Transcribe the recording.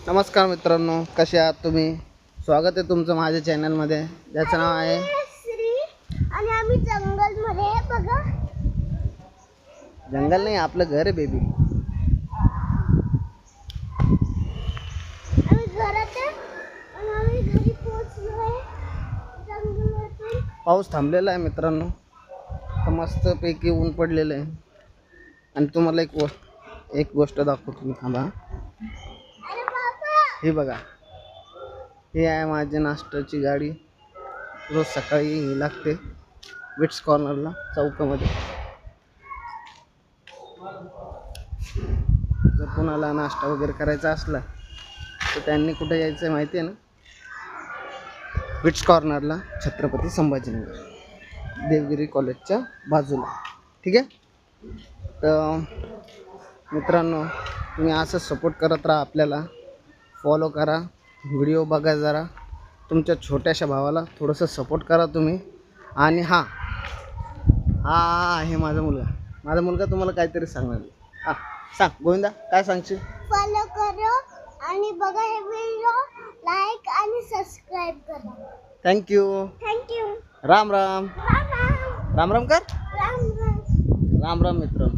नमस्कार मित्रांनो, कसे आहात तुम्ही? स्वागत आहे तुमचं माझ्या चॅनलमध्ये, ज्याचं नाव आहे श्री. आणि आम्ही जंगलमध्ये आहे बघा. जंगल नाही, आपलं घर आहे बेबी. आम्ही घरात आहे आणि आम्ही घरी पोहोचलो आहे जंगलातून. पाऊस थांबलेला आहे मित्रांनो, तर मस्तपैकी ऊन पडलेलं आहे. आणि तुम्हाला एक गोष्ट दाखवतो मी, थांबा. अरे बाबा, हे बघा, हे आहे माझी नाश्त्याची गाडी. रोज सकाळी ही लागते विट्स कॉर्नरला चौकामध्ये. जर कोणाला नाश्ता वगैरे करायचा असला तर त्यांनी कुठे यायचं आहे माहिती आहे ना? विट्स कॉर्नरला, छत्रपती संभाजीनगर, देवगिरी कॉलेजच्या बाजूला. ठीक आहे. तर मित्रांनो, तुम्ही असंच सपोर्ट करत राहा आपल्याला. फॉलो करा, व्हिडिओ बघा, जरा तुमच्या छोट्याशा भावाला थोडंसं सपोर्ट करा तुम्ही. आणि हा आहे माझा मुलगा तुम्हाला काहीतरी सांगणार. हां, सांग गोविंदा, काय सांगशील? फॉलो करा आणि बघा हे व्हिडिओ, लाईक आणि सबस्क्राईब करा. थँक्यू. थँक्यू. राम राम. राम राम. राम राम कर. राम राम. राम राम मित्रांनो.